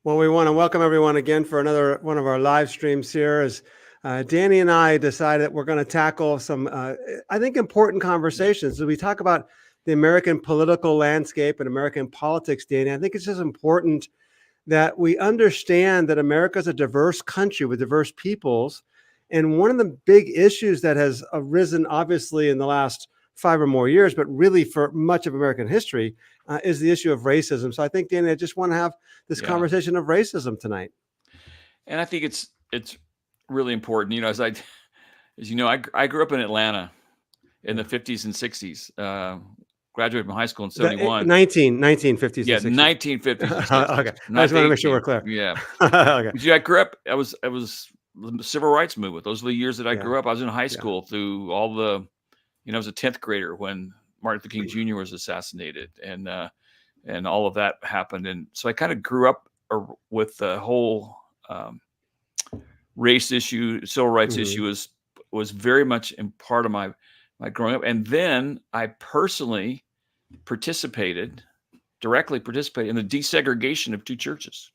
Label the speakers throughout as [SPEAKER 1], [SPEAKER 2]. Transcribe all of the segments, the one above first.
[SPEAKER 1] Well, we want to welcome everyone again for another one of our live streams here. As Danny and I decided that we're going to tackle some, I think, important conversations. As we talk about the American political landscape and American politics, Danny, I think it's just important that we understand that America is a diverse country with diverse peoples. And one of the big issues that has arisen, obviously, in the last 5 or more years, but really for much of American history, is the issue of racism. So I think, Danny, I just want to have this conversation of racism tonight.
[SPEAKER 2] And I think it's really important. You know, as you know, I grew up in Atlanta in the 50s and 60s. Graduated from high school in 71.
[SPEAKER 1] 1950s.
[SPEAKER 2] Yeah,
[SPEAKER 1] and 60s.
[SPEAKER 2] 1950s. And 60s.
[SPEAKER 1] Okay, I just want to make sure we're clear.
[SPEAKER 2] Yeah.
[SPEAKER 1] Okay.
[SPEAKER 2] See, I grew up. I was the civil rights movement. Those are the years that I grew up. I was in high school through all the. You know, I was a 10th grader when Martin Luther King Jr. was assassinated, and all of that happened. And so I kind of grew up with the whole race issue, civil rights issue was very much in part of my growing up. And then I personally directly participated in the desegregation of 2 churches.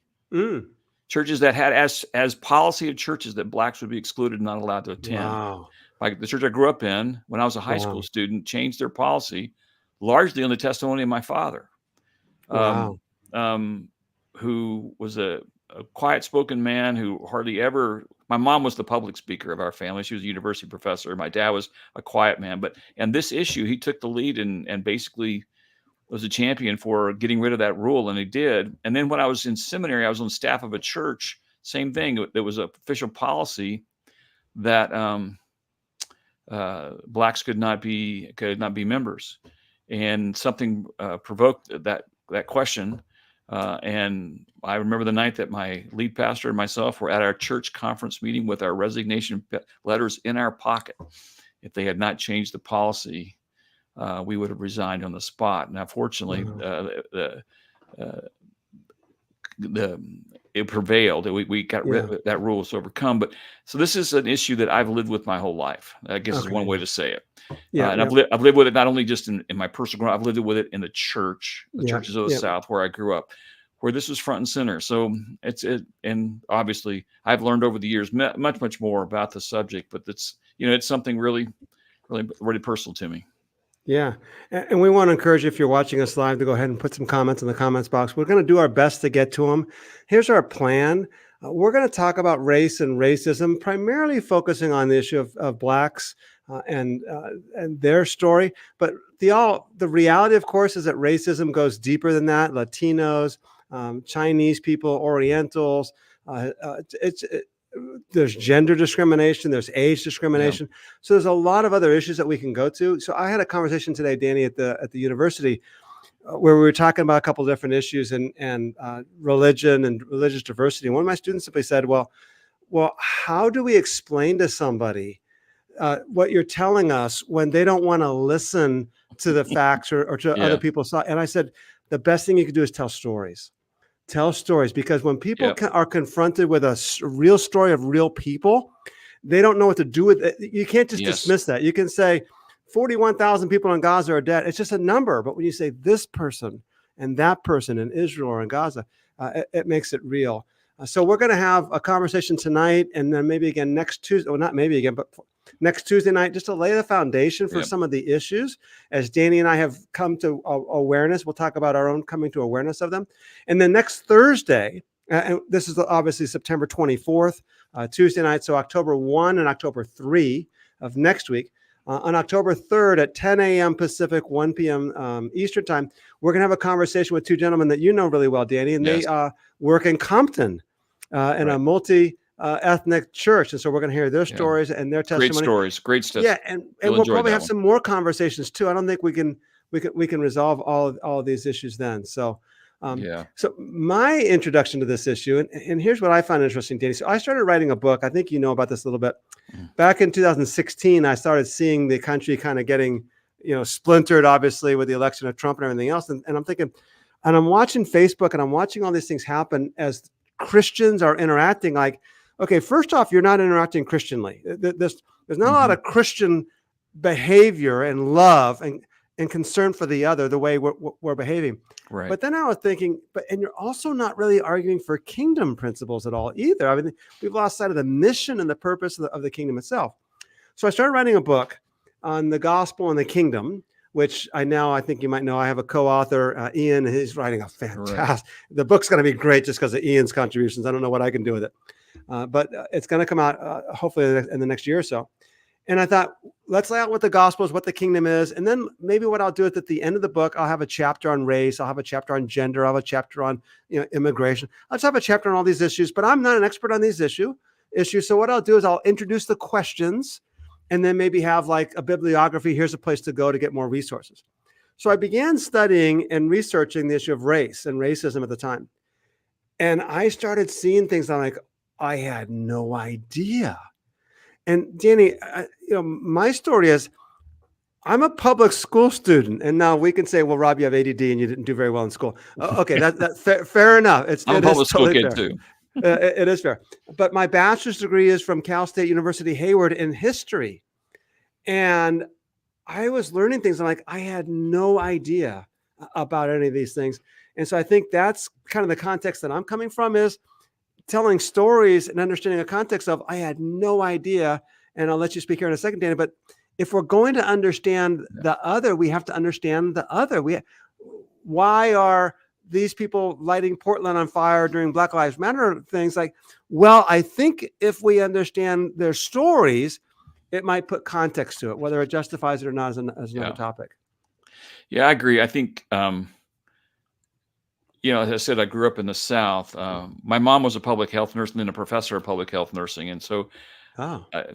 [SPEAKER 2] Churches that had as policy of churches that blacks would be excluded and not allowed to attend.
[SPEAKER 1] Wow.
[SPEAKER 2] Like the church I grew up in when I was a high school student changed their policy largely on the testimony of my father, who was a quiet spoken man who hardly ever, my mom was the public speaker of our family. She was a university professor. My dad was a quiet man, and this issue, he took the lead and basically was a champion for getting rid of that rule. And he did. And then when I was in seminary, I was on staff of a church, same thing. There was an official policy that, blacks could not be members, and something provoked that question. And I remember the night that my lead pastor and myself were at our church conference meeting with our resignation letters in our pocket. If they had not changed the policy, we would have resigned on the spot. Now, fortunately, it prevailed. We got rid of that rule was overcome. But so this is an issue that I've lived with my whole life. I guess is one way to say it. And I've lived with it not only just in my personal growth. I've lived with it in the church, churches of the South where I grew up, where this was front and center. So and obviously I've learned over the years much more about the subject. But it's something really personal to me.
[SPEAKER 1] Yeah. And we want to encourage you, if you're watching us live, to go ahead and put some comments in the comments box. We're going to do our best to get to them. Here's our plan. We're going to talk about race and racism, primarily focusing on the issue of blacks and their story. But the reality, of course, is that racism goes deeper than that. Latinos, Chinese people, Orientals, there's gender discrimination, there's age discrimination. So there's a lot of other issues that we can go to. So I had a conversation today, Danny, at the university where we were talking about a couple of different issues and religion and religious diversity. And one of my students simply said, well, how do we explain to somebody what you're telling us when they don't want to listen to the facts or to other people's thoughts? And I said, the best thing you can do is tell stories. Tell stories, because when people are confronted with a real story of real people, they don't know what to do with it. You can't just dismiss that. You can say 41,000 people in Gaza are dead. It's just a number. But when you say this person and that person in Israel or in Gaza, it makes it real. So we're going to have a conversation tonight, and then maybe again next Tuesday, or not maybe again, but next Tuesday night, just to lay the foundation for some of the issues. As Danny and I have come to awareness, we'll talk about our own coming to awareness of them. And then next Thursday, and this is obviously September 24th, Tuesday night, so October 1 and October 3 of next week. On October 3rd at 10 a.m. Pacific, 1 p.m. Eastern time, we're going to have a conversation with 2 gentlemen that you know really well, Danny, and they work in Compton in a multi-ethnic church. And so we're going to hear their stories and their testimony. Great stuff. Yeah, and we'll probably have some more conversations too. I don't think we can resolve all of these issues then. So So my introduction to this issue, and here's what I find interesting, Danny. So I started writing a book. I think you know about this a little bit. Back in 2016, I started seeing the country kind of getting, splintered, obviously, with the election of Trump and everything else. And I'm thinking, and I'm watching Facebook, and I'm watching all these things happen as Christians are interacting. Like, okay, first off, you're not interacting Christianly. There's not a lot of Christian behavior and love and and concern for the other, the way we're behaving.
[SPEAKER 2] Right.
[SPEAKER 1] But then I was thinking, and you're also not really arguing for kingdom principles at all either. I mean, we've lost sight of the mission and the purpose of the kingdom itself. So I started writing a book on the gospel and the kingdom, which I think you might know. I have a co-author, Ian, and he's writing a fantastic. Right. The book's going to be great just because of Ian's contributions. I don't know what I can do with it, but it's going to come out hopefully in the next year or so. And I thought, let's lay out what the gospel is, what the kingdom is. And then maybe what I'll do is at the end of the book, I'll have a chapter on race. I'll have a chapter on gender. I'll have a chapter on immigration. I'll just have a chapter on all these issues, but I'm not an expert on these issues. So what I'll do is I'll introduce the questions and then maybe have like a bibliography. Here's a place to go to get more resources. So I began studying and researching the issue of race and racism at the time. And I started seeing things I'm like, I had no idea. And Danny, my story is I'm a public school student. And now we can say, well, Rob, you have ADD and you didn't do very well in school. Okay, that's fair enough.
[SPEAKER 2] I'm a public school kid too.
[SPEAKER 1] It is fair. But my bachelor's degree is from Cal State University, Hayward, in history. And I was learning things. I'm like, I had no idea about any of these things. And so I think that's kind of the context that I'm coming from, is telling stories and understanding a context of, I had no idea. And I'll let you speak here in a second, Danny. But if we're going to understand the other, we have to understand the other. Why are these people lighting Portland on fire during Black Lives Matter things? Like, well, I think if we understand their stories, it might put context to it. Whether it justifies it or not is another topic.
[SPEAKER 2] Yeah, I agree. I think, as I said, I grew up in the South. My mom was a public health nurse and then a professor of public health nursing. And so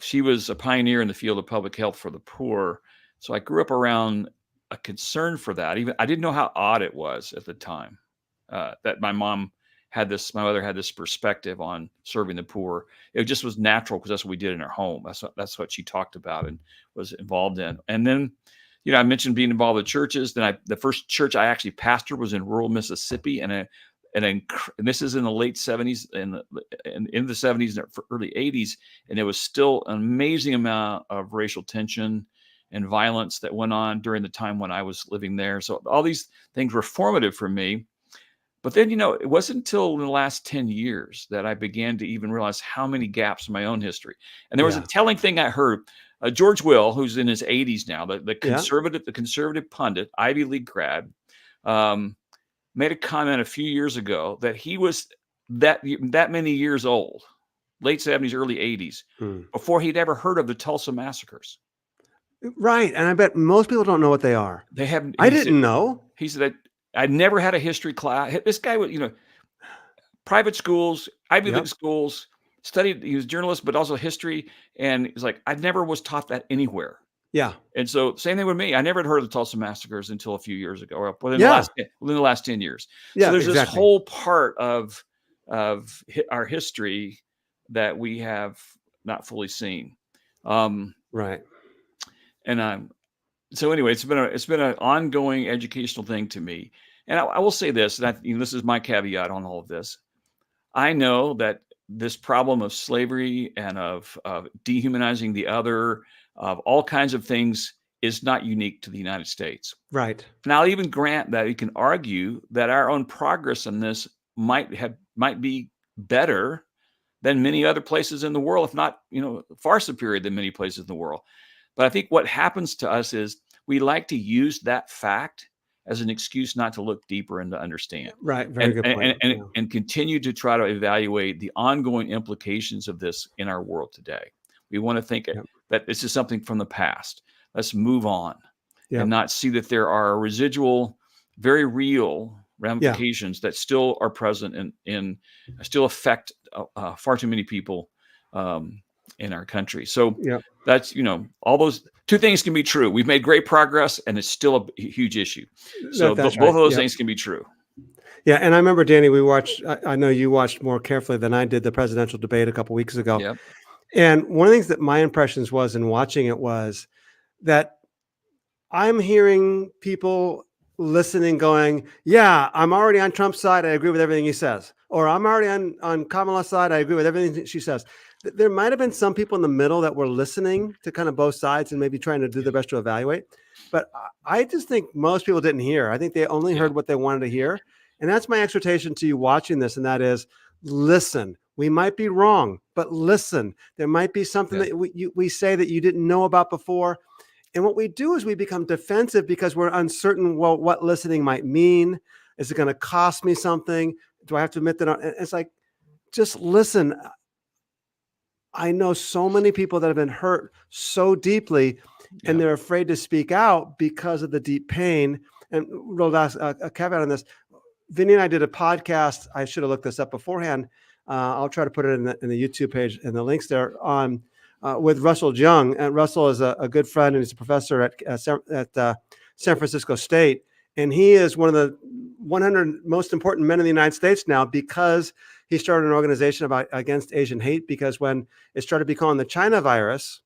[SPEAKER 2] she was a pioneer in the field of public health for the poor. So I grew up around a concern for that. Even I didn't know how odd it was at the time. That my mother had this perspective on serving the poor. It just was natural because that's what we did in our home. That's what she talked about and was involved in. And then, I mentioned being involved with churches. Then the first church I actually pastored was in rural Mississippi, and this is in the late 70s and in the 70s and early 80s, and there was still an amazing amount of racial tension and violence that went on during the time when I was living there. So all these things were formative for me. But then, it wasn't until in the last 10 years that I began to even realize how many gaps in my own history. And there was a telling thing I heard. George Will, who's in his 80s now, the conservative pundit, Ivy League grad, made a comment a few years ago that he was that many years old, late 70s, early 80s, before he'd ever heard of the Tulsa massacres.
[SPEAKER 1] Right. And I bet most people don't know what they are.
[SPEAKER 2] They haven't.
[SPEAKER 1] I didn't know.
[SPEAKER 2] He said, I never had a history class. This guy was, private schools, Ivy League schools, studied, he was a journalist, but also history. And he's like, I never was taught that anywhere. Yeah. And so same thing with me. I never had heard of the Tulsa massacres until a few years ago, or within the last 10 years. Yeah, so there's this whole part of our history that we have not fully seen.
[SPEAKER 1] Right.
[SPEAKER 2] And so anyway, it's been an ongoing educational thing to me. And I will say this, and this is my caveat on all of this. I know that this problem of slavery and of dehumanizing the other, of all kinds of things, is not unique to the United States.
[SPEAKER 1] Right.
[SPEAKER 2] And I'll even grant that we can argue that our own progress in this might be better than many other places in the world, if not, far superior than many places in the world. But I think what happens to us is we like to use that fact as an excuse not to look deeper and to understand.
[SPEAKER 1] Right. Very good point.
[SPEAKER 2] And continue to try to evaluate the ongoing implications of this in our world today. We want to think that this is something from the past. Let's move on and not see that there are residual, very real ramifications that still are present and still affect far too many people in our country. So that's, all those two things can be true. We've made great progress and it's still a huge issue. So both of those things can be true.
[SPEAKER 1] Yeah. And I remember, Danny, I know you watched more carefully than I did the presidential debate a couple of weeks ago. Yep. And one of the things that my impressions was in watching it was that I'm hearing people listening going, yeah, I'm already on Trump's side. I agree with everything he says. Or I'm already on Kamala's side. I agree with everything she says. There might have been some people in the middle that were listening to kind of both sides and maybe trying to do their best to evaluate. But I just think most people didn't hear. I think they only heard what they wanted to hear. And that's my exhortation to you watching this. And that is, listen. We might be wrong, but listen. There might be something that we say that you didn't know about before. And what we do is we become defensive because we're uncertain, well, what listening might mean. Is it going to cost me something? Do I have to admit that? It's like, just listen. I know so many people that have been hurt so deeply, and they're afraid to speak out because of the deep pain. And we'll ask a caveat on this. Vinny and I did a podcast. I should have looked this up beforehand. I'll try to put it in the YouTube page and the links there on with Russell Jung. And Russell is a good friend, and he's a professor at San Francisco State. And he is one of the 100 most important men in the United States now, because he started an organization against Asian hate. Because when it started to be called the China virus,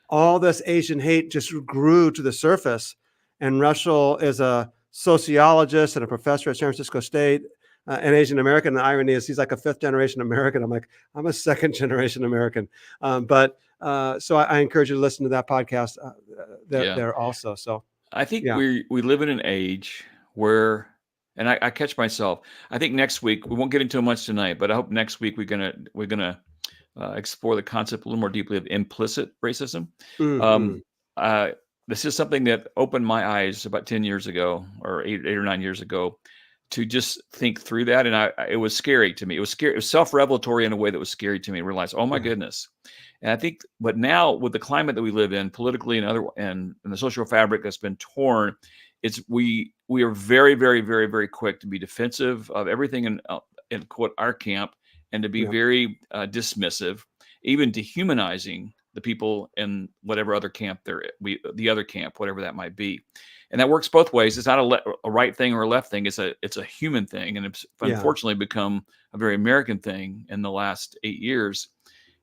[SPEAKER 1] all this Asian hate just grew to the surface. And Russell is a sociologist and a professor at San Francisco State, an Asian American. The irony is he's like a 5th generation American. I'm like, I'm a 2nd generation American. So I encourage you to listen to that podcast there also. So
[SPEAKER 2] I think we live in an age where, and I catch myself, I think next week, we won't get into it much tonight, but I hope next week we're gonna explore the concept a little more deeply of implicit racism. Mm-hmm. This is something that opened my eyes about 10 years ago, or 8 or 9 years ago, to just think through that. And it was scary to me. It was scary. It was self-revelatory in a way that was scary to me. I realized, oh my goodness. And I think, but now with the climate that we live in politically and the social fabric that's been torn, we are very, very, very, very quick to be defensive of everything in quote our camp, and to be very dismissive, even dehumanizing the people in whatever other camp the other camp, whatever that might be. And that works both ways. It's not a right thing or a left thing. It's a human thing. And it's unfortunately become a very American thing in the last 8 years.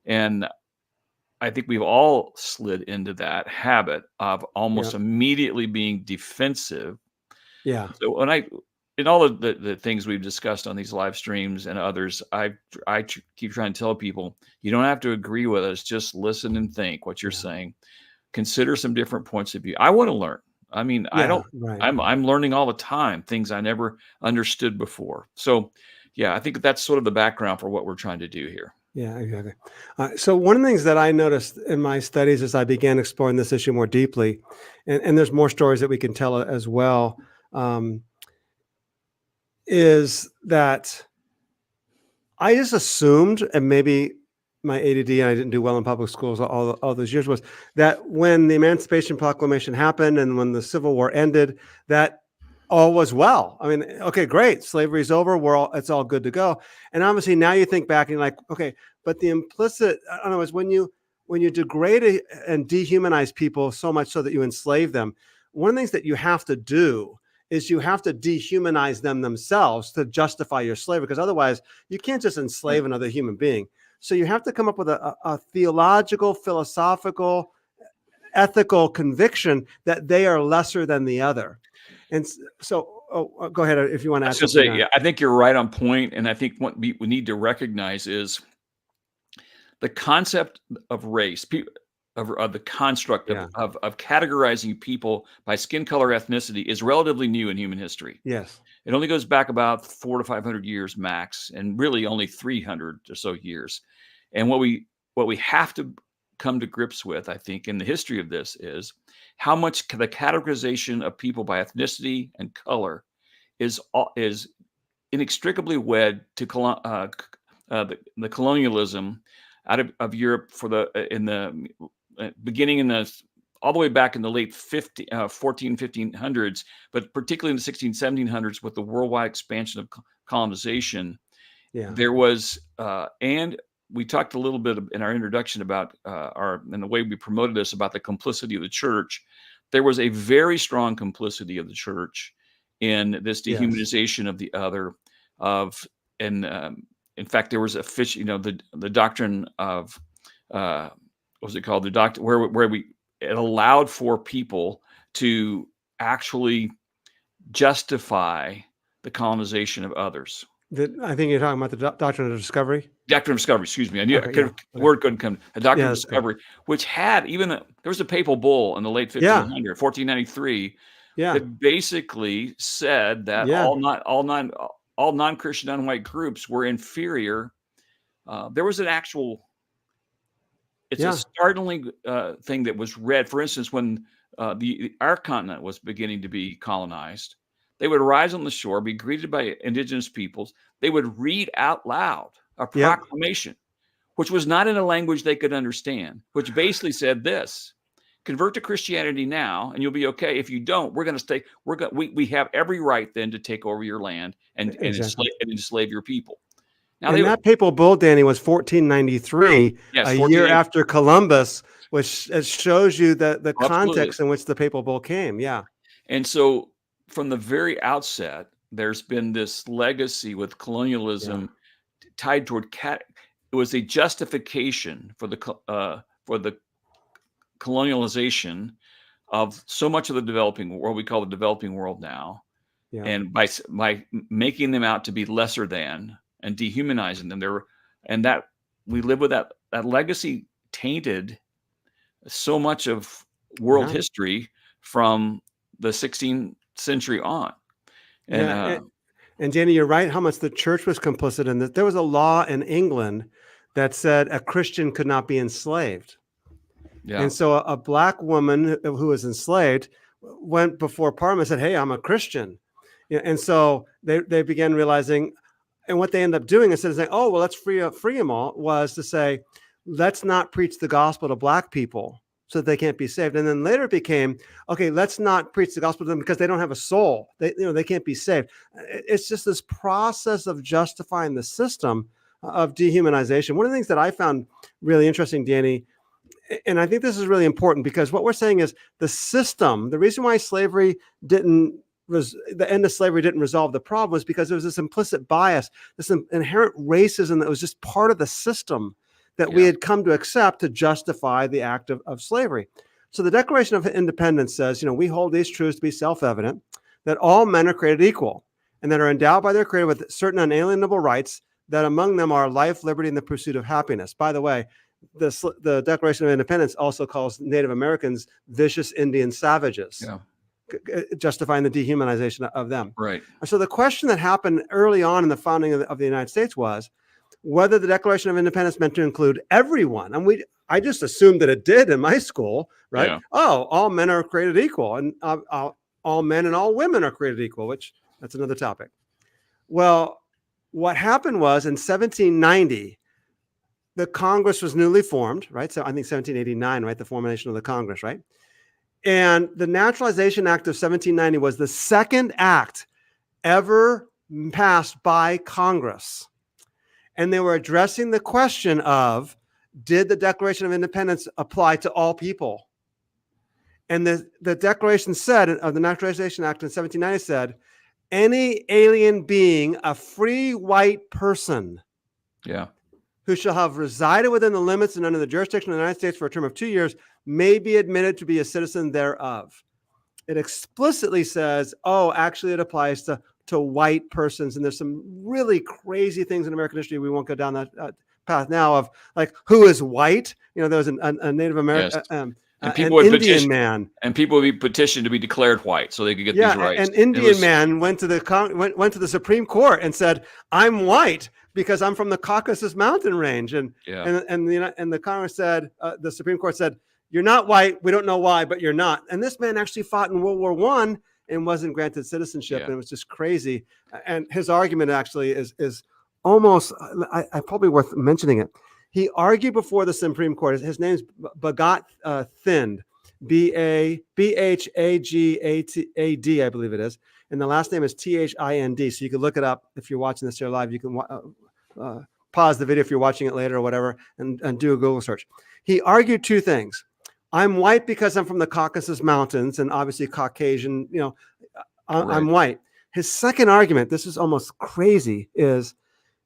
[SPEAKER 2] And I think we've all slid into that habit of almost immediately being defensive. Yeah. So in all of the things we've discussed on these live streams and others, I keep trying to tell people, you don't have to agree with us. Just listen and think what you're saying. Consider some different points of view. I want to learn. I mean, I'm learning all the time, things I never understood before. So I think that's sort of the background for what we're trying to do here.
[SPEAKER 1] Yeah, exactly. So one of the things that I noticed in my studies as I began exploring this issue more deeply, and there's more stories that we can tell as well, is that I just assumed, and maybe my ADD and I didn't do well in public schools all those years, was that when the Emancipation Proclamation happened and when the Civil War ended, that all was well. I mean, okay, great. Slavery's over. It's all good to go. And obviously now you think back and you're like, okay, but the implicit, I don't know, is when you degrade and dehumanize people so much so that you enslave them, one of the things that you have to do is you have to dehumanize them themselves to justify your slavery, because otherwise you can't just enslave another human being. So you have to come up with a theological, philosophical, ethical conviction that they are lesser than the other. And so, go ahead if you want to add something.
[SPEAKER 2] I think you're right on point. And I think what we need to recognize is the concept of race, of the construct of categorizing people by skin color, ethnicity is relatively new in human history.
[SPEAKER 1] Yes.
[SPEAKER 2] It only goes back about 400 to 500 years max, and really only 300 or so years. And what we have to come to grips with, I think, in the history of this is how much the categorization of people by ethnicity and color is inextricably wed to the colonialism out of Europe beginning all the way back in the late 1500s, but particularly in the 1600s, 1700s, with the worldwide expansion of colonization. There was, and we talked a little bit in our introduction about and the way we promoted this, about the complicity of the church. There was a very strong complicity of the church in this dehumanization of the other. In fact, there was the doctrine of what was it called? The doctrine where it allowed for people to actually justify the colonization of others.
[SPEAKER 1] I think you're talking about the doctrine of discovery.
[SPEAKER 2] Doctrine of Discovery, excuse me. I knew word couldn't come. A Doctrine of Discovery, which had there was a papal bull in the late 1493, that basically said that all non-Christian non-white groups were inferior. There was an actual, a startling thing that was read. For instance, when our continent was beginning to be colonized, they would rise on the shore, be greeted by indigenous peoples. They would read out loud a proclamation, which was not in a language they could understand, which basically said this: convert to Christianity now and you'll be okay. If you don't, we're going to stay. We have every right then to take over your land and enslave your people. Now,
[SPEAKER 1] that papal bull, Danny, was 1493, a year after Columbus, which shows you the context in which the papal bull came. Yeah.
[SPEAKER 2] And so from the very outset, there's been this legacy with colonialism tied toward it was a justification for the colonialization of so much of the developing world, we call the developing world now, and by making them out to be lesser than and dehumanizing them. And that we live with that legacy tainted so much of world history from the 16th century on.
[SPEAKER 1] And Danny, you're right how much the church was complicit in this. There was a law in England that said a Christian could not be enslaved. Yeah. And so a black woman who was enslaved went before Parliament and said, hey, I'm a Christian. And so they began realizing, and what they ended up doing instead of saying, oh, well, let's free them all, was to say, let's not preach the gospel to black people so that they can't be saved. And then later it became, okay, let's not preach the gospel to them because they don't have a soul. They can't be saved. It's just this process of justifying the system of dehumanization. One of the things that I found really interesting, Danny, and I think this is really important because what we're saying is the system, the reason why the end of slavery didn't resolve the problem was because there was this implicit bias, this inherent racism that was just part of the system that we had come to accept to justify the act of slavery. So the Declaration of Independence says, we hold these truths to be self-evident, that all men are created equal and that are endowed by their Creator with certain unalienable rights, that among them are life, liberty, and the pursuit of happiness. By the way, the Declaration of Independence also calls Native Americans vicious Indian savages, justifying the dehumanization of them.
[SPEAKER 2] Right.
[SPEAKER 1] And so the question that happened early on in the founding of the United States was whether the Declaration of Independence meant to include everyone. And I just assumed that it did in my school, right? Yeah. Oh, all men are created equal, and all men and all women are created equal, which that's another topic. Well, what happened was in 1790, the Congress was newly formed, right? So I think 1789, right? The formation of the Congress, right? And the Naturalization Act of 1790 was the second act ever passed by Congress. And they were addressing the question of, did the Declaration of Independence apply to all people? And the Declaration said, of the Naturalization Act in 1790 said, any alien being, a free white person, who shall have resided within the limits and under the jurisdiction of the United States for a term of 2 years may be admitted to be a citizen thereof. It explicitly says, actually it applies to white persons. And there's some really crazy things in American history. We won't go down that path now of like, who is white? There was a Native American,
[SPEAKER 2] and people
[SPEAKER 1] an Indian man.
[SPEAKER 2] And people would be petitioned to be declared white so they could get these rights.
[SPEAKER 1] An Indian man went to the Supreme Court and said, I'm white because I'm from the Caucasus mountain range. And the Congress said, the Supreme Court said, you're not white. We don't know why, but you're not. And this man actually fought in World War I and wasn't granted citizenship. And it was just crazy. And his argument actually is almost, I probably worth mentioning it. He argued before the Supreme Court. His name's Bagot Thind, Bhagad, I believe it is. And the last name is Thind. So you can look it up if you're watching this here live. You can pause the video if you're watching it later or whatever and do a Google search. He argued two things. I'm white because I'm from the Caucasus Mountains and obviously Caucasian, I'm white. His second argument, this is almost crazy, is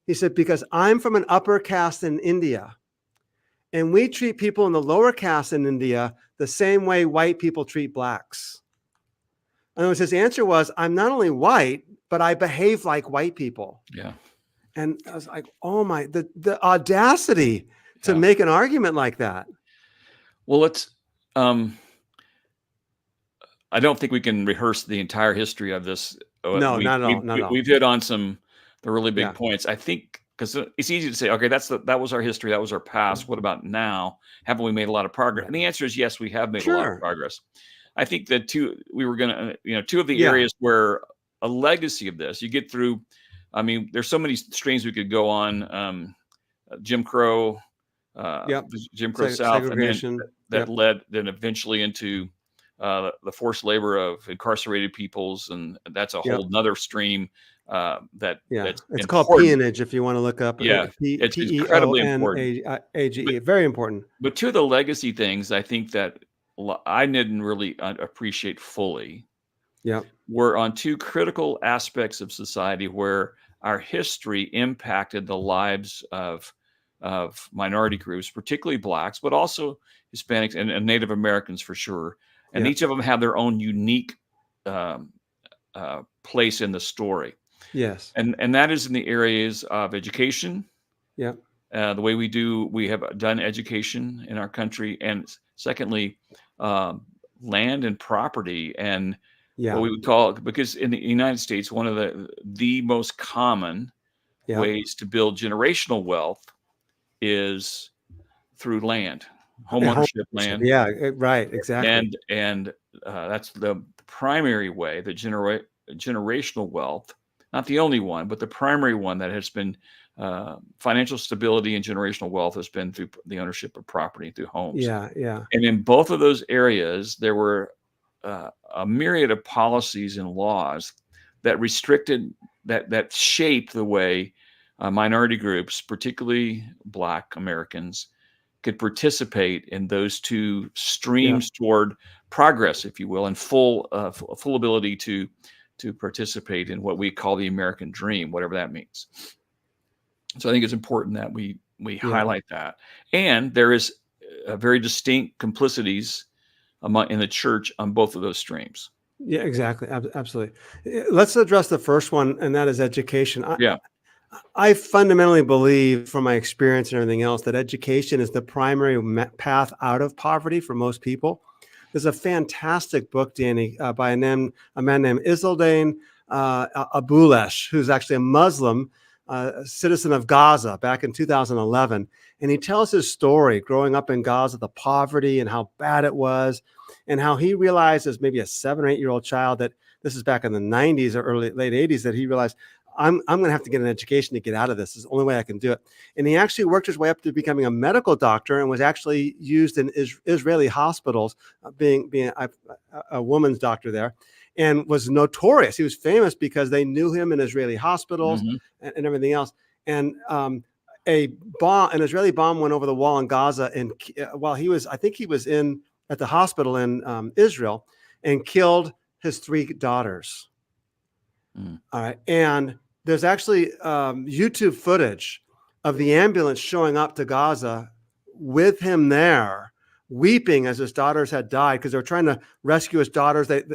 [SPEAKER 1] he said, because I'm from an upper caste in India and we treat people in the lower caste in India the same way white people treat blacks. In other words, his answer was, I'm not only white, but I behave like white people.
[SPEAKER 2] Yeah.
[SPEAKER 1] And I was like, oh my, the audacity to
[SPEAKER 2] Yeah.
[SPEAKER 1] make an argument like that.
[SPEAKER 2] Well, let's, I don't think we can rehearse the entire history of this.
[SPEAKER 1] No, not at all. Not at all.
[SPEAKER 2] We've hit on the really big
[SPEAKER 1] Yeah.
[SPEAKER 2] points. I think because it's easy to say, okay, that was our history, that was our past. What about now? Haven't we made a lot of progress? And the answer is yes, we have made a lot of
[SPEAKER 1] Sure.
[SPEAKER 2] progress. I think that two of the
[SPEAKER 1] Yeah.
[SPEAKER 2] areas where a legacy of this, you get through. I mean, there's so many streams we could go on. Jim Crow,
[SPEAKER 1] Yep.
[SPEAKER 2] Jim Crow South, and
[SPEAKER 1] Segregation.
[SPEAKER 2] then that led then eventually into the forced labor of incarcerated peoples, and that's a whole nother stream that's
[SPEAKER 1] It's
[SPEAKER 2] important.
[SPEAKER 1] called peonage if you want to look up.
[SPEAKER 2] Yeah, it's incredibly important.
[SPEAKER 1] Peonage. Very important.
[SPEAKER 2] But two of the legacy things I think that I didn't really appreciate fully were on two critical aspects of society where our history impacted the lives of minority groups, particularly Blacks, but also Hispanics and Native Americans for sure. And each of them have their own unique place in the story.
[SPEAKER 1] Yes.
[SPEAKER 2] And that is in the areas of education.
[SPEAKER 1] Yeah.
[SPEAKER 2] The way we have done education in our country. And secondly, land and property and what we would call, because in the United States, one of the most common ways to build generational wealth is through land, homeownership land.
[SPEAKER 1] Yeah, right, exactly.
[SPEAKER 2] And that's the primary way that generational wealth, not the only one, but the primary one that has been financial stability and generational wealth has been through the ownership of property, through homes.
[SPEAKER 1] Yeah, yeah.
[SPEAKER 2] And in both of those areas, there were a myriad of policies and laws that restricted, that shaped the way minority groups, particularly Black Americans, could participate in those two streams toward progress, if you will, and full ability to participate in what we call the American dream, whatever that means. So I think it's important that we highlight that. And there is very distinct complicities in the church on both of those streams.
[SPEAKER 1] Yeah, exactly. Absolutely. Let's address the first one, and that is education. I fundamentally believe, from my experience and everything else, that education is the primary path out of poverty for most people. There's a fantastic book, Danny, by a man named Isildain Abulesh, who's actually a Muslim citizen of Gaza back in 2011. And he tells his story growing up in Gaza, the poverty and how bad it was, and how he realized as maybe a 7 or 8 year old child that this is back in the 90s or late 80s, that he realized, I'm going to have to get an education to get out of this. It's the only way I can do it. And he actually worked his way up to becoming a medical doctor and was actually used in Israeli hospitals, being a woman's doctor there, and was notorious. He was famous because they knew him in Israeli hospitals and everything else. And an Israeli bomb went over the wall in Gaza, and while I think he was at the hospital in Israel, and killed his 3 daughters. All right. And there's actually YouTube footage of the ambulance showing up to Gaza with him there, weeping as his daughters had died because they were trying to rescue his daughters. This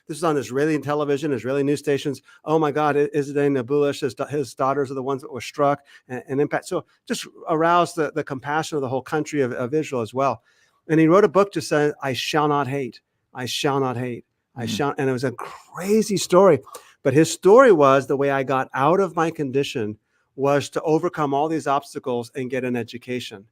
[SPEAKER 1] is on Israeli television, Israeli news stations. Oh my God, Isildain Abulesh, his daughters are the ones that were struck and impact. So just aroused the compassion of the whole country of Israel as well. And he wrote a book just saying, I shall not hate. I shall not hate. And it was a crazy story. But his story was, the way I got out of my condition was to overcome all these obstacles and get an education.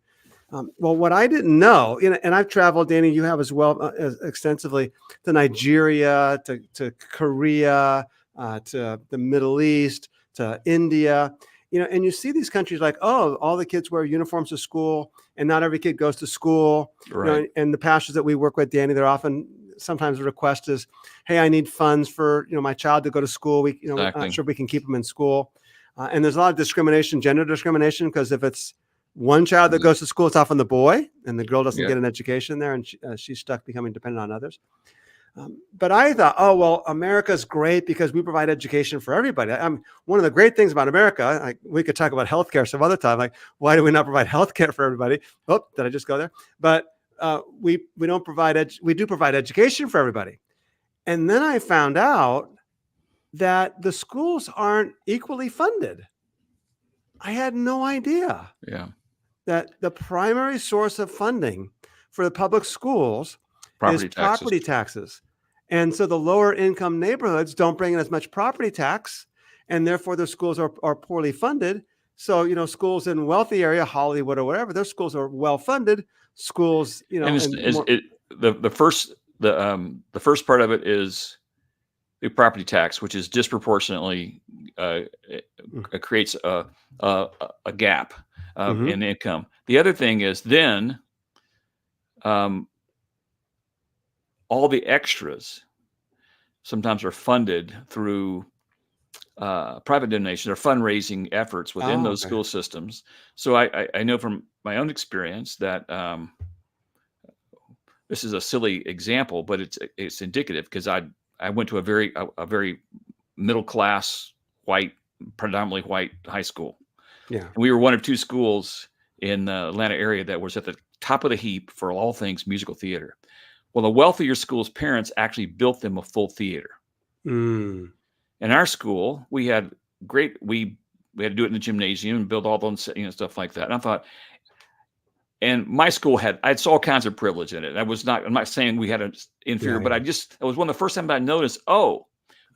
[SPEAKER 1] Well, what I didn't know, and I've traveled, Danny, you have as well, extensively, to Nigeria, to Korea, to the Middle East, to India, and you see these countries like, oh, all the kids wear uniforms to school, and not every kid goes to school.
[SPEAKER 2] Right.
[SPEAKER 1] And the pastors that we work with, Danny, sometimes the request is, hey, I need funds for, my child to go to school. We're not sure we can keep them in school. And there's a lot of discrimination, gender discrimination, because if it's one child that goes to school, it's often the boy, and the girl doesn't get an education there, and she's stuck becoming dependent on others. But I thought, oh, well, America's great because we provide education for everybody. One of the great things about America, we could talk about healthcare some other time. Like, why do we not provide healthcare for everybody? Oh, did I just go there? But we don't provide we do provide education for everybody. And then I found out that the schools aren't equally funded. I had no idea
[SPEAKER 2] Yeah.
[SPEAKER 1] that the primary source of funding for the public schools is
[SPEAKER 2] Property taxes.
[SPEAKER 1] property taxes. And so the lower income neighborhoods don't bring in as much property tax, and therefore their schools are poorly funded. So, schools in wealthy area, Hollywood or whatever, their schools are well funded. Schools,
[SPEAKER 2] And it's,
[SPEAKER 1] and
[SPEAKER 2] is
[SPEAKER 1] more,
[SPEAKER 2] it the first part of it is the property tax, which is disproportionately creates a gap in income. The other thing is then all the extras sometimes are funded through private donations or fundraising efforts within those
[SPEAKER 1] okay.
[SPEAKER 2] school systems. So I know from my own experience that this is a silly example, but it's indicative because I went to a very middle class white, predominantly white high school.
[SPEAKER 1] Yeah.
[SPEAKER 2] And we were one of two schools in the Atlanta area that was at the top of the heap for all things musical theater. Well, the wealthier school's parents actually built them a full theater.
[SPEAKER 1] Mm.
[SPEAKER 2] In our school, we had we had to do it in the gymnasium and build all those, stuff like that. And I thought, and my school I saw all kinds of privilege in it. I'm not saying we had an inferior, but it was one of the first times I noticed,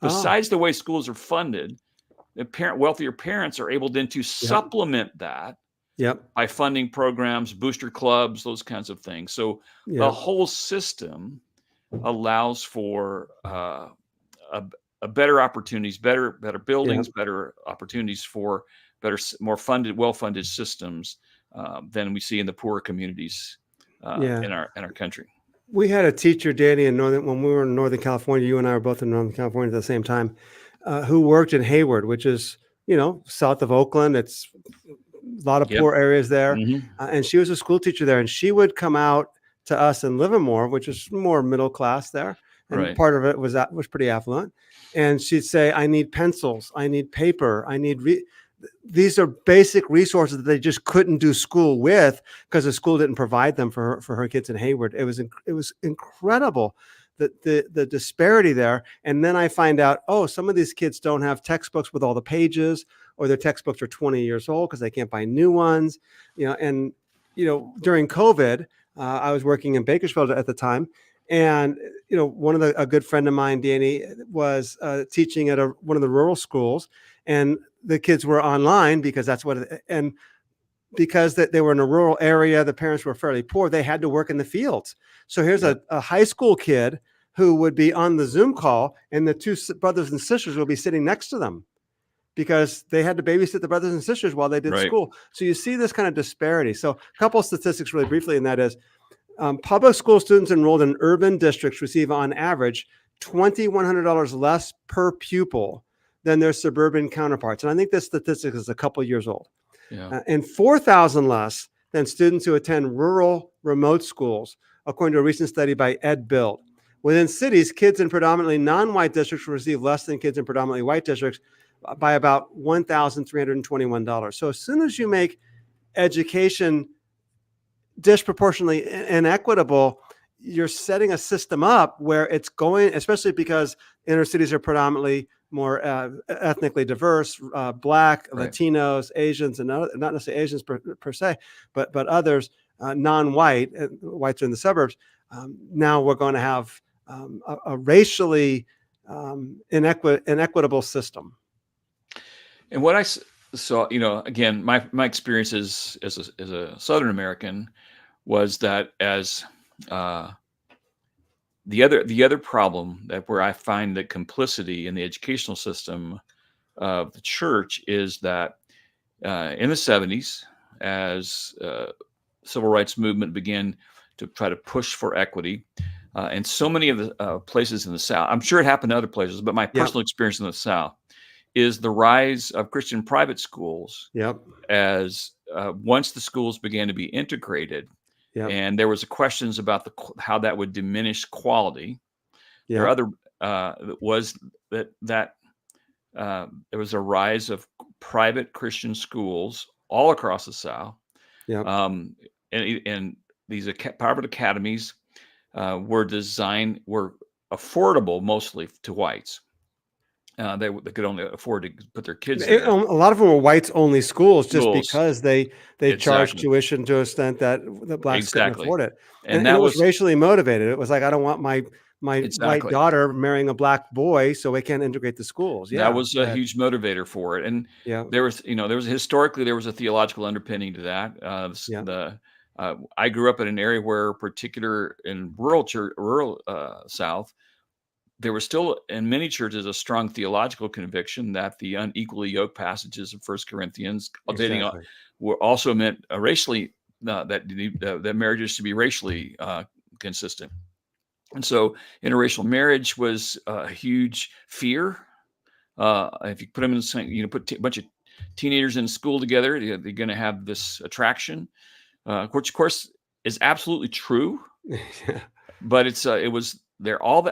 [SPEAKER 2] besides the way schools are funded, wealthier parents are able then to supplement that by funding programs, booster clubs, those kinds of things. So the whole system allows for a better opportunities, better buildings, better opportunities for more funded, well-funded systems than we see in the poorer communities in our country.
[SPEAKER 1] We had a teacher, Danny, when we were in Northern California. You and I were both in Northern California at the same time, who worked in Hayward, which is south of Oakland. It's a lot of poor areas there, and she was a school teacher there, and she would come out to us in Livermore, which is more middle class there, and part of it was pretty affluent. And she'd say, "I need pencils, I need paper, I need." These are basic resources that they just couldn't do school with because the school didn't provide them for her kids in Hayward. It was incredible, the disparity there. And then I find out, some of these kids don't have textbooks with all the pages, or their textbooks are 20 years old because they can't buy new ones. During COVID, I was working in Bakersfield at the time. And, a good friend of mine, Danny, was teaching at one of the rural schools, and the kids were online because because they were in a rural area, the parents were fairly poor. They had to work in the fields. So here's a high school kid who would be on the Zoom call, and the two brothers and sisters will be sitting next to them because they had to babysit the brothers and sisters while they did school. So you see this kind of disparity. So a couple of statistics really briefly, and that is public school students enrolled in urban districts receive on average $2,100 less per pupil than their suburban counterparts. And I think this statistic is a couple years old. And 4,000 less than students who attend rural remote schools, according to a recent study by Ed Build. Within cities, kids in predominantly non-white districts receive less than kids in predominantly white districts by about $1,321. So as soon as you make education disproportionately inequitable, you're setting a system up where it's going, especially because inner cities are predominantly more ethnically diverse, Black, Latinos, Asians, and not necessarily Asians per se, but others, non-white, whites are in the suburbs. Now we're going to have a racially inequitable system.
[SPEAKER 2] And what I saw, again, my experiences as a Southern American was that as the other problem where I find the complicity in the educational system of the church is that in the 70s, as civil rights movement began to try to push for equity, and so many of the places in the South, I'm sure it happened to other places, but my personal experience in the South is the rise of Christian private schools. As once the schools began to be integrated, and there was questions about how that would diminish quality. There are other was that there was a rise of private Christian schools all across the South. And these private academies were affordable mostly to whites. They could only afford to put their kids
[SPEAKER 1] A
[SPEAKER 2] there.
[SPEAKER 1] lot of them were whites only schools just
[SPEAKER 2] Schools.
[SPEAKER 1] because they charged
[SPEAKER 2] Exactly.
[SPEAKER 1] tuition to an extent that the blacks couldn't
[SPEAKER 2] Exactly.
[SPEAKER 1] afford it.
[SPEAKER 2] And
[SPEAKER 1] And
[SPEAKER 2] that
[SPEAKER 1] it was
[SPEAKER 2] was
[SPEAKER 1] racially motivated. It was like, I don't want my white
[SPEAKER 2] exactly.
[SPEAKER 1] daughter marrying a black boy, so we can't integrate the schools.
[SPEAKER 2] That
[SPEAKER 1] Yeah.
[SPEAKER 2] was
[SPEAKER 1] Go
[SPEAKER 2] a
[SPEAKER 1] ahead.
[SPEAKER 2] huge motivator for it, and
[SPEAKER 1] Yeah.
[SPEAKER 2] there was historically, there was a theological underpinning to that.
[SPEAKER 1] Yeah.
[SPEAKER 2] I grew up in an area where particular in rural, South, there was still in many churches a strong theological conviction that the unequally yoked passages of First Corinthians
[SPEAKER 1] Exactly.
[SPEAKER 2] were also meant racially, that marriages should be racially consistent. And so interracial marriage was a huge fear. If you put them in the same, put a bunch of teenagers in school together, they're going to have this attraction, which of course is absolutely true.
[SPEAKER 1] Yeah.
[SPEAKER 2] But it was there all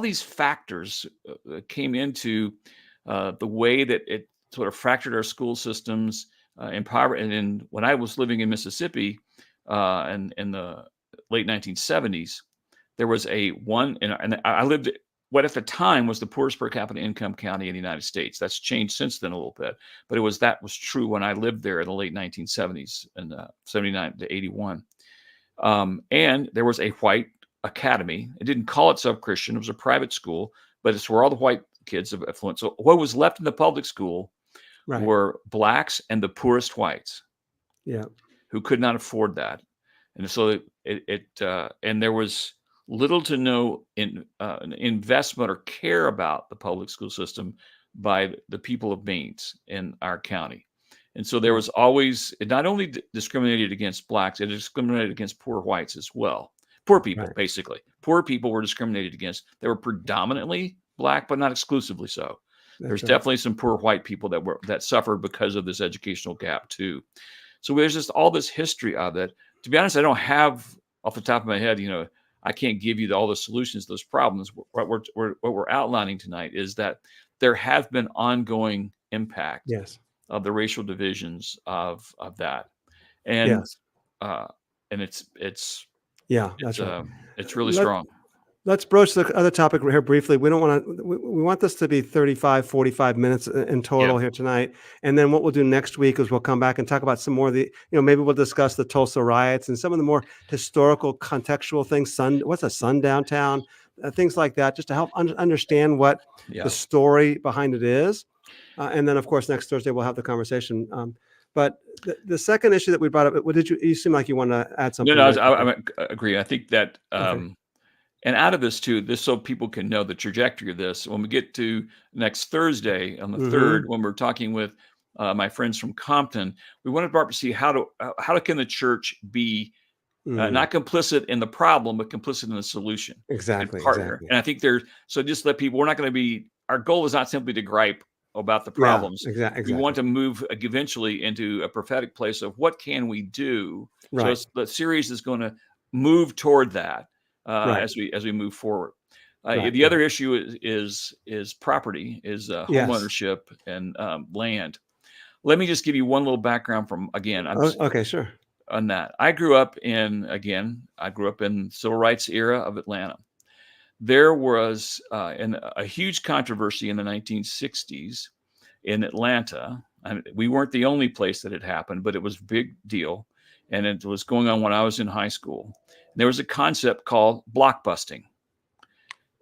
[SPEAKER 2] these factors came into the way that it sort of fractured our school systems, empower. And then when I was living in Mississippi, and in the late 1970s, there was and I lived what at the time was the poorest per capita income county in the United States. That's changed since then a little bit, but that was true when I lived there in the late 1970s, and 79 to 81. And there was a white academy. It didn't call itself Christian. It was a private school, but it's where all the white kids of affluence. So what was left in the public school
[SPEAKER 1] Right.
[SPEAKER 2] were blacks and the poorest whites.
[SPEAKER 1] Yeah.
[SPEAKER 2] Who could not afford that. And so and there was little to no investment or care about the public school system by the people of Mainz in our county. And so there was always, it not only discriminated against blacks, it discriminated against poor whites as well. Poor people,
[SPEAKER 1] Right.
[SPEAKER 2] basically. Poor people were discriminated against. They were predominantly black, but not exclusively so. There's
[SPEAKER 1] That's right.
[SPEAKER 2] definitely some poor white people that suffered because of this educational gap too. So there's just all this history of it. To be honest, I don't have off the top of my head, I can't give you all the solutions to those problems. What we're outlining tonight is that there have been ongoing impact
[SPEAKER 1] Yes.
[SPEAKER 2] of the racial divisions of that, and
[SPEAKER 1] Yes.
[SPEAKER 2] and it's
[SPEAKER 1] Yeah. That's right.
[SPEAKER 2] it's really strong.
[SPEAKER 1] Let's broach the other topic here briefly. We don't want to, we want this to be 35, 45 minutes in total here tonight. And then what we'll do next week is we'll come back and talk about some more of the, maybe we'll discuss the Tulsa riots and some of the more historical contextual things. What's a sundown town? Things like that, just to help understand what the story behind it is. And then of course, next Thursday, we'll have the conversation. But the second issue that we brought up, what you seem like you want to add something?
[SPEAKER 2] No, I agree. I think that, and out of this too, this so people can know the trajectory of this. When we get to next Thursday on the 3rd, when we're talking with my friends from Compton, we wanted to see how can the church be not complicit in the problem, but complicit in the solution.
[SPEAKER 1] Exactly.
[SPEAKER 2] And partner.
[SPEAKER 1] Exactly.
[SPEAKER 2] And I think so just let people. We're not going to be. Our goal is not simply to gripe about the problems.
[SPEAKER 1] Yeah, exactly.
[SPEAKER 2] We want to move eventually into a prophetic place of what can we do.
[SPEAKER 1] Right.
[SPEAKER 2] So the series is going to move toward that. As we move forward. The other issue is property, is home ownership and land. Let me just give you one little background from, again.
[SPEAKER 1] Okay, sure.
[SPEAKER 2] On that. I grew up in the civil rights era of Atlanta. There was a huge controversy in the 1960s in Atlanta. We weren't the only place that it happened, but it was a big deal. And it was going on when I was in high school. There was a concept called blockbusting.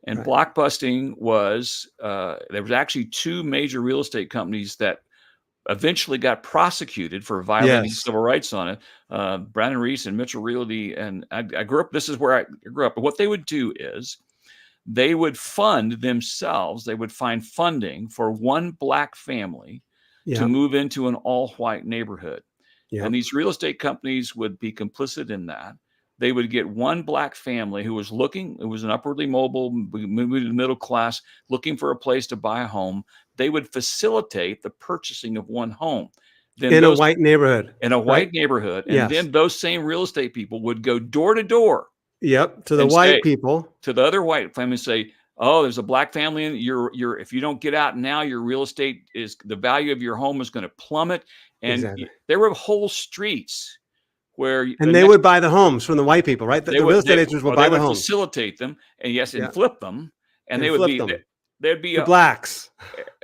[SPEAKER 2] And blockbusting was, there was actually two major real estate companies that eventually got prosecuted for violating civil rights on it. Brown and Reese and Mitchell Realty. And I grew up, this is where I grew up. But what they would do is they would fund themselves. They would find funding for one black family to move into an all-white neighborhood. And these real estate companies would be complicit in that. They would get one black family who was looking, it was an upwardly mobile, middle class, looking for a place to buy a home. They would facilitate the purchasing of one home. Then
[SPEAKER 1] in a white neighborhood.
[SPEAKER 2] In a white neighborhood. And then those same real estate people would go door to door.
[SPEAKER 1] Yep. To the white people.
[SPEAKER 2] To the other white family, say, oh, there's a black family in if you don't get out now, your real estate the value of your home is going to plummet. And there were whole streets where
[SPEAKER 1] they would buy the homes from the white people, right? The real estate agents would buy the homes,
[SPEAKER 2] facilitate them, and flip them, and they would be
[SPEAKER 1] the blacks.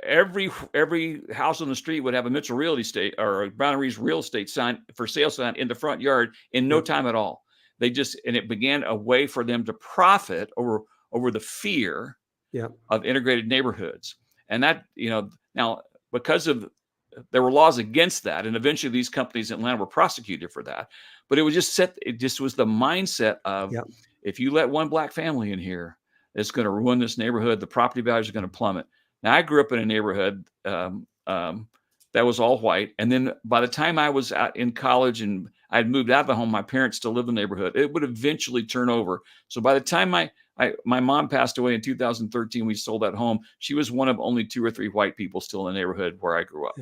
[SPEAKER 2] every house on the street would have a Mitchell Real Estate or a Brown and Reeves Real Estate sign for sale sign in the front yard in no time at all. And it began a way for them to profit over the fear of integrated neighborhoods. And that, now because there were laws against that, and eventually these companies in Atlanta were prosecuted for that. But it was just was the mindset of, if you let one black family in here, it's going to ruin this neighborhood. The property values are going to plummet. Now, I grew up in a neighborhood that was all white. And then by the time I was out in college and I'd moved out of the home, my parents still lived in the neighborhood. It would eventually turn over. So by the time my mom passed away in 2013, we sold that home. She was one of only 2 or 3 white people still in the neighborhood where I grew up.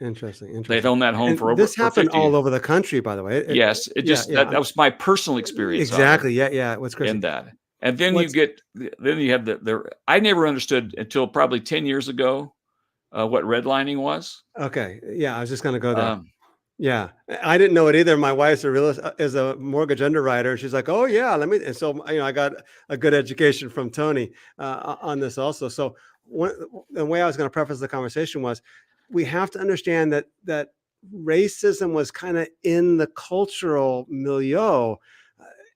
[SPEAKER 1] Interesting.
[SPEAKER 2] They'd owned that home for over.
[SPEAKER 1] This happened
[SPEAKER 2] 50
[SPEAKER 1] all
[SPEAKER 2] years.
[SPEAKER 1] over the country, by the way.
[SPEAKER 2] That was my personal experience.
[SPEAKER 1] Exactly. Yeah. What's crazy
[SPEAKER 2] in that. And then you have I never understood until probably 10 years ago what redlining was.
[SPEAKER 1] Okay. Yeah. I was just going to go there. Yeah. I didn't know it either. My wife's is a mortgage underwriter. She's like, oh yeah, and so, I got a good education from Tony on this also. So the way I was going to preface the conversation was, we have to understand that racism was kind of in the cultural milieu.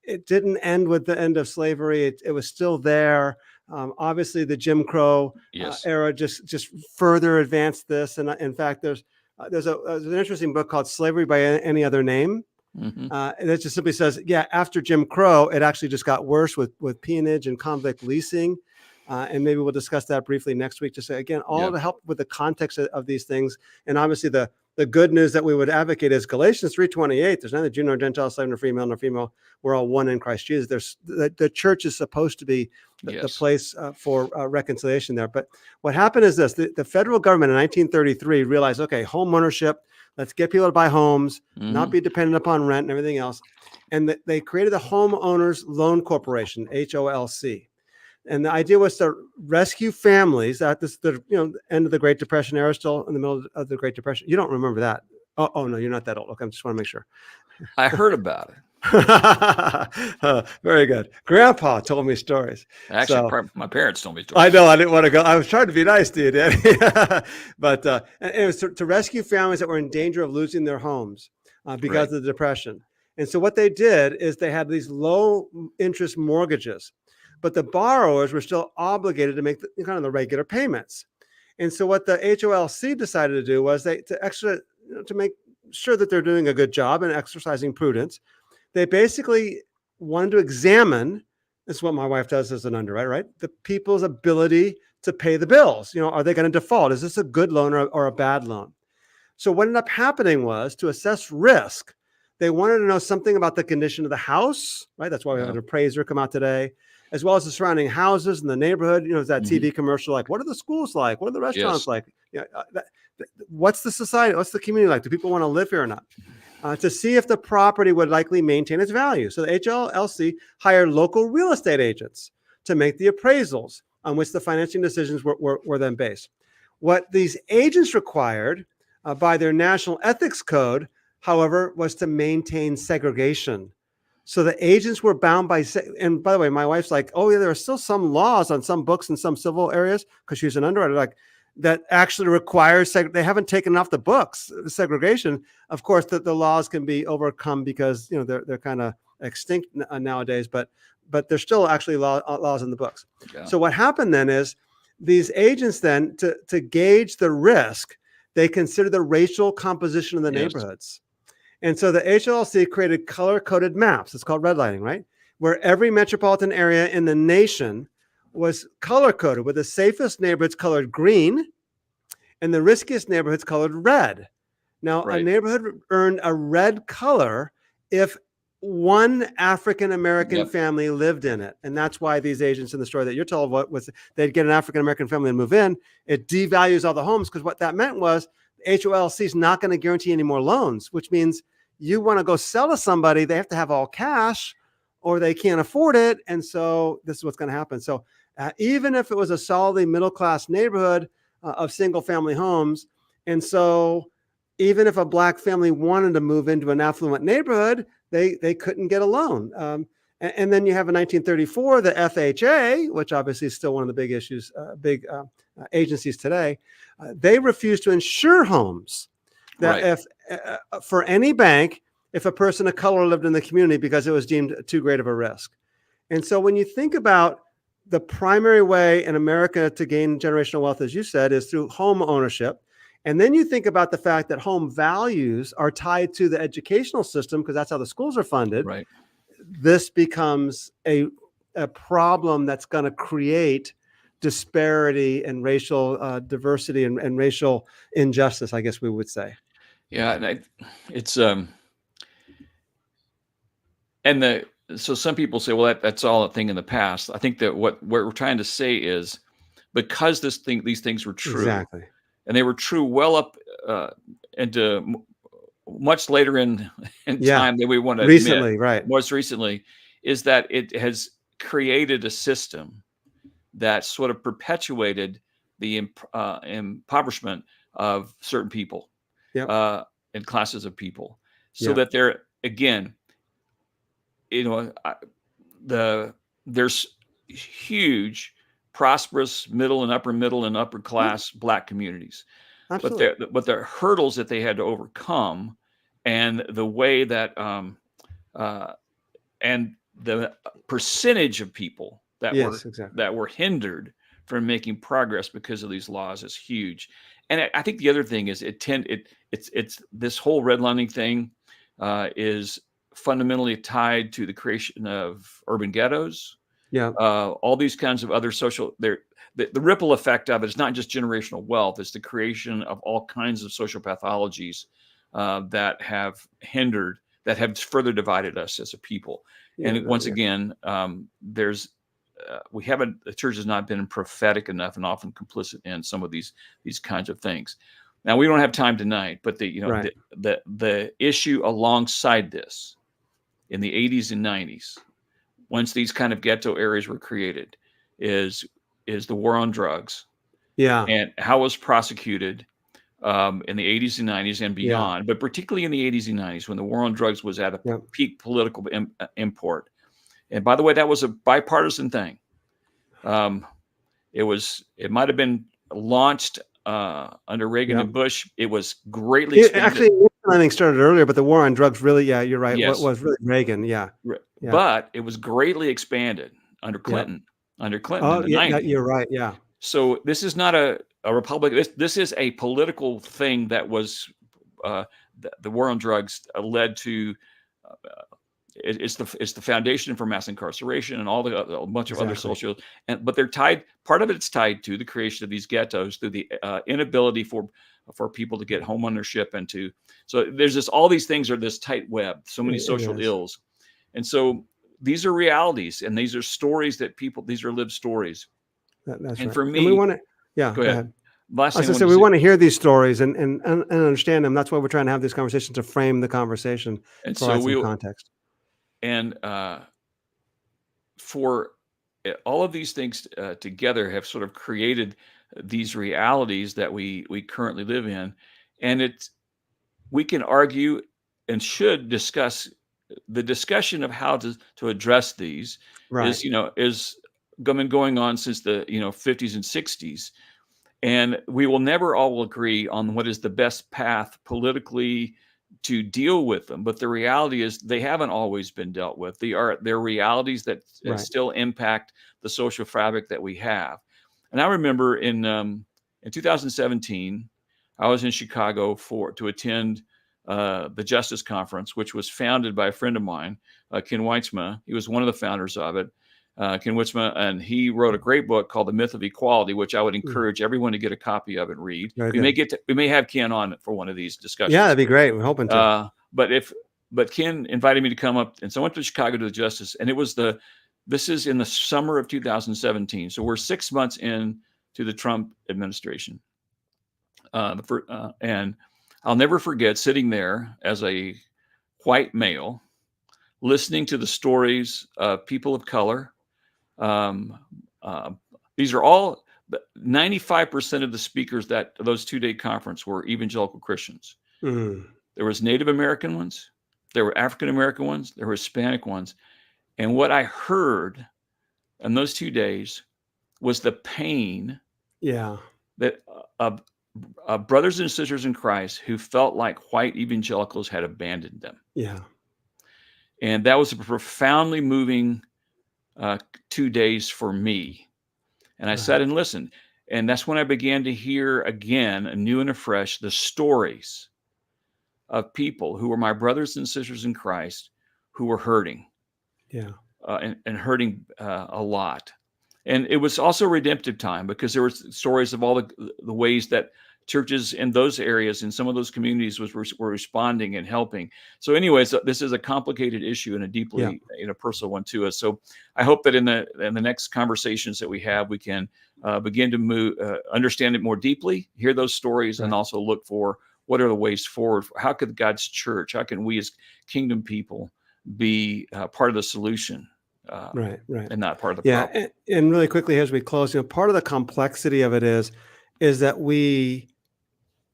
[SPEAKER 1] It didn't end with the end of slavery. It was still there. Obviously, the Jim Crow era just further advanced this. And in fact, there's an interesting book called Slavery by Any Other Name. That just simply says, after Jim Crow, it actually just got worse with peonage and convict leasing. And maybe we'll discuss that briefly next week. Just again, all to help with the context of these things. And obviously the good news that we would advocate is Galatians 3:28. There's neither Jew nor Gentile, slave nor female. We're all one in Christ Jesus. The church is supposed to be the place for reconciliation there. But what happened is this: the federal government in 1933 realized, okay, home ownership. Let's get people to buy homes, not be dependent upon rent and everything else. And they created the Homeowners Loan Corporation, HOLC. And the idea was to rescue families at the end of the Great Depression era, still in the middle of the Great Depression. You don't remember that? Oh no, you're not that old. Okay, I just want to make sure.
[SPEAKER 2] I heard about it.
[SPEAKER 1] Very good. Grandpa told me stories.
[SPEAKER 2] Actually, my parents told me stories.
[SPEAKER 1] I know. I didn't want to go. I was trying to be nice to you, Danny. But it was to rescue families that were in danger of losing their homes because of the Depression. And so what they did is they had these low interest mortgages, but the borrowers were still obligated to make the regular payments. And so what the HOLC decided to do was to make sure that they're doing a good job and exercising prudence. They basically wanted to examine, this is what my wife does as an underwriter, right? The people's ability to pay the bills. Are they going to default? Is this a good loan or a bad loan? So what ended up happening was, to assess risk, they wanted to know something about the condition of the house, right? That's why we have an appraiser come out today, as well as the surrounding houses and the neighborhood. That TV commercial, like, what are the schools like? What are the restaurants like? What's the society? What's the community like? Do people want to live here or not? To see if the property would likely maintain its value. So the HLLC hired local real estate agents to make the appraisals on which the financing decisions were then based. What these agents required by their national ethics code, however, was to maintain segregation. So the agents were bound by, and by the way, my wife's like, oh yeah, there are still some laws on some books in some civil areas, because she's an underwriter, like, that actually requires, they haven't taken off the books, segregation. Of course, the laws can be overcome because, they're kind of extinct nowadays, but there's still actually laws in the books. Yeah. So what happened then is, these agents then, to gauge the risk, they consider the racial composition of the neighborhoods. And so the HLC created color-coded maps. It's called redlining, right? Where every metropolitan area in the nation was color-coded, with the safest neighborhoods colored green and the riskiest neighborhoods colored red. Now, a neighborhood earned a red color if one African-American family lived in it. And that's why these agents in the story that you're told, they'd get an African-American family and move in. It devalues all the homes, because what that meant was HOLC is not going to guarantee any more loans, which means you want to go sell to somebody, they have to have all cash or they can't afford it. And so this is what's going to happen. So even if it was a solidly middle-class neighborhood of single-family homes, and so even if a black family wanted to move into an affluent neighborhood, they couldn't get a loan. And then you have in 1934, the FHA, which obviously is still one of the big issues, agencies today. They refused to insure homes that if for any bank, if a person of color lived in the community because it was deemed too great of a risk. And so when you think about the primary way in America to gain generational wealth, as you said, is through home ownership. And then you think about the fact that home values are tied to the educational system because that's how the schools are funded.
[SPEAKER 2] Right.
[SPEAKER 1] This becomes a problem that's going to create disparity and racial diversity and racial injustice, I guess we would say.
[SPEAKER 2] Yeah, and it's so some people say, well, that's all a thing in the past. I think that what we're trying to say is because these things were true,
[SPEAKER 1] exactly,
[SPEAKER 2] and they were true well up into much later in time than we want to
[SPEAKER 1] recently,
[SPEAKER 2] admit,
[SPEAKER 1] right?
[SPEAKER 2] Most recently, is that it has created a system that sort of perpetuated the impoverishment of certain people, and classes of people, so that they're again, there's huge, prosperous middle and upper class Black communities.
[SPEAKER 1] Absolutely.
[SPEAKER 2] But the hurdles that they had to overcome, and the way that and the percentage of people that were hindered from making progress because of these laws is huge. And I think the other thing is it's this whole redlining thing is fundamentally tied to the creation of urban ghettos. All these kinds of other social the ripple effect of it is not just generational wealth, it's the creation of all kinds of social pathologies that have further divided us as a people. And once again, the church has not been prophetic enough and often complicit in some of these kinds of things. Now, we don't have time tonight, but the issue alongside this in the 80s and 90s, once these kind of ghetto areas were created, is the war on drugs. And how it was prosecuted in the 80s and 90s and beyond, but particularly in the 80s and 90s when the war on drugs was at a peak political import. And by the way, that was a bipartisan thing. It might have been launched under Reagan and Bush. It was greatly expanded.
[SPEAKER 1] Actually, I think started earlier, but the war on drugs really, you're right.
[SPEAKER 2] Yes.
[SPEAKER 1] What was really Reagan?
[SPEAKER 2] But it was greatly expanded under Clinton. Under Clinton in the 90s.
[SPEAKER 1] You're right. Yeah.
[SPEAKER 2] So this is not a republic. This is a political thing that was the war on drugs led to. It's the foundation for mass incarceration and a bunch of other social, but they're tied. Part of it's tied to the creation of these ghettos through the inability for people to get home ownership so there's all these things are this tight web, so many social ills. And so these are realities and these are stories these are lived stories.
[SPEAKER 1] That's
[SPEAKER 2] and
[SPEAKER 1] right.
[SPEAKER 2] for me,
[SPEAKER 1] and we want to,
[SPEAKER 2] go ahead.
[SPEAKER 1] We want to hear these stories and understand them. That's why we're trying to have this conversation, to frame the conversation and provide some context.
[SPEAKER 2] And for all of these things together have sort of created these realities that we currently live in. And we can argue and should discuss the discussion of how to address these is been going on since the 50s and 60s. And we will never all agree on what is the best path politically to deal with them, but the reality is they haven't always been dealt with. They're realities that still impact the social fabric that we have. And I remember in 2017, I was in Chicago to attend the Justice Conference, which was founded by a friend of mine, Ken Weitzman. He was one of the founders of it, Ken Weitzman, and he wrote a great book called The Myth of Equality, which I would encourage everyone to get a copy of and read. We may have Ken on for one of these discussions.
[SPEAKER 1] Yeah, that'd be great. We're hoping to.
[SPEAKER 2] But Ken invited me to come up, and so I went to Chicago to the Justice, and this is in the summer of 2017. So we're 6 months in to the Trump administration. And I'll never forget sitting there as a white male, listening to the stories of people of color. These are all 95% of the speakers that those 2-day conference were evangelical Christians. There was Native American ones, there were African American ones, there were Hispanic ones, And what I heard in those 2 days was the pain that brothers and sisters in Christ who felt like white evangelicals had abandoned them.
[SPEAKER 1] Yeah.
[SPEAKER 2] And that was a profoundly moving 2 days for me. And I sat and listened. And that's when I began to hear again, anew and afresh, the stories of people who were my brothers and sisters in Christ who were hurting.
[SPEAKER 1] Yeah.
[SPEAKER 2] And hurting a lot. And it was also a redemptive time because there were stories of all the ways that churches in those areas, in some of those communities, were responding and helping. So anyways, this is a complicated issue and a deeply personal one to us. So I hope that in the next conversations that we have, we can begin to understand it more deeply, hear those stories, and also look for what are the ways forward. How could God's church, how can we as kingdom people be part of the solution?
[SPEAKER 1] Right.
[SPEAKER 2] And not part of the problem.
[SPEAKER 1] And really quickly as we close, part of the complexity of it is that we,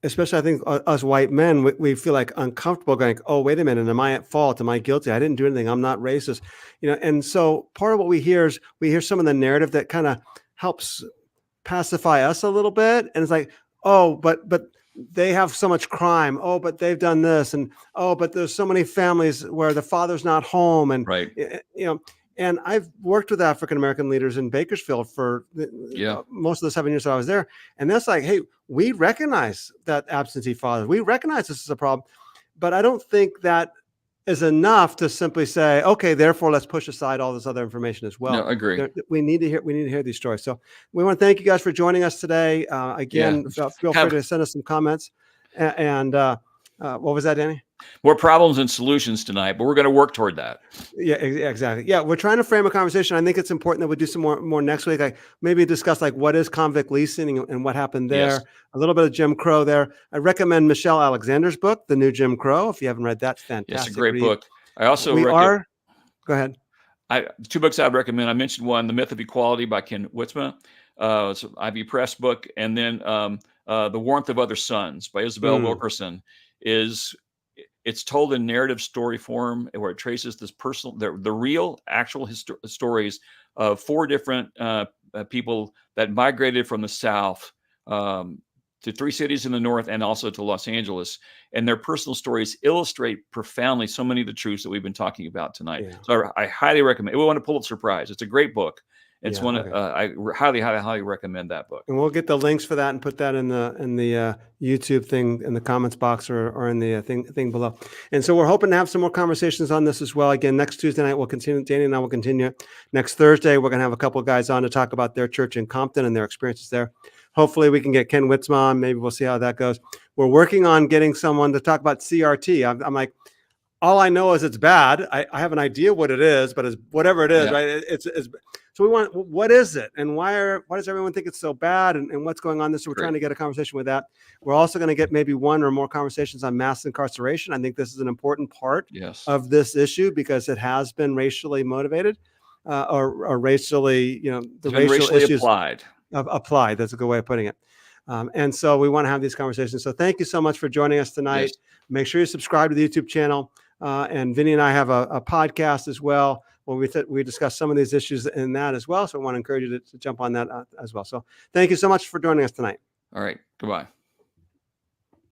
[SPEAKER 1] especially I think us white men, we feel like uncomfortable going, oh, wait a minute, am I at fault? Am I guilty? I didn't do anything. I'm not racist. And so part of what we hear is some of the narrative that kind of helps pacify us a little bit. And it's like, oh, but they have so much crime. Oh, but they've done this. And, oh, but there's so many families where the father's not home. And, and I've worked with African-American leaders in Bakersfield for most of the 7 years that I was there. And that's like, hey, we recognize that absentee fathers. We recognize this is a problem. But I don't think that is enough to simply say, okay, therefore, let's push aside all this other information as well.
[SPEAKER 2] No, I agree.
[SPEAKER 1] We need to hear these stories. So we want to thank you guys for joining us today. Again, feel free to send us some comments. And what was that, Danny?
[SPEAKER 2] More problems and solutions tonight, but we're going to work toward that.
[SPEAKER 1] Yeah, exactly. Yeah, we're trying to frame a conversation. I think it's important that we do some more next week. Like maybe discuss like what is convict leasing and what happened there.
[SPEAKER 2] Yes.
[SPEAKER 1] A little bit of Jim Crow there. I recommend Michelle Alexander's book, The New Jim Crow. If you haven't read that, fantastic.
[SPEAKER 2] It's a great book. I also
[SPEAKER 1] Go ahead.
[SPEAKER 2] 2 books I'd recommend. I mentioned one, The Myth of Equality by Ken Witzma. It's an Ivy Press book, and then The Warmth of Other Suns by Isabel Wilkerson it's told in narrative story form where it traces this the real actual stories of 4 different people that migrated from the South to 3 cities in the North and also to Los Angeles. And their personal stories illustrate profoundly so many of the truths that we've been talking about tonight. Yeah. So I highly recommend it. We want to pull it surprise. It's a great book. It's I highly recommend that book.
[SPEAKER 1] And we'll get the links for that and put that in the YouTube thing in the comments box or in the thing below. And so we're hoping to have some more conversations on this as well. Again, next Tuesday night we'll continue. Danny and I will continue. Next Thursday we're going to have a couple of guys on to talk about their church in Compton and their experiences there. Hopefully we can get Ken Witzma on. Maybe we'll see how that goes. We're working on getting someone to talk about CRT. I'm like, all I know is it's bad. I have an idea what it is, but it's whatever it is, right? It's so we want, what is it? And why does everyone think it's so bad? And what's going on there? So we're trying to get a conversation with that. We're also going to get maybe 1 or more conversations on mass incarceration. I think this is an important part of this issue because it has been racially motivated or racially, the racial issues applied. That's a good way of putting it. And so we want to have these conversations. So thank you so much for joining us tonight. Yes. Make sure you subscribe to the YouTube channel. And Vinny and I have a podcast as well where we discuss some of these issues in that as well. So I want to encourage you to jump on that as well. So thank you so much for joining us tonight.
[SPEAKER 2] All right. Goodbye.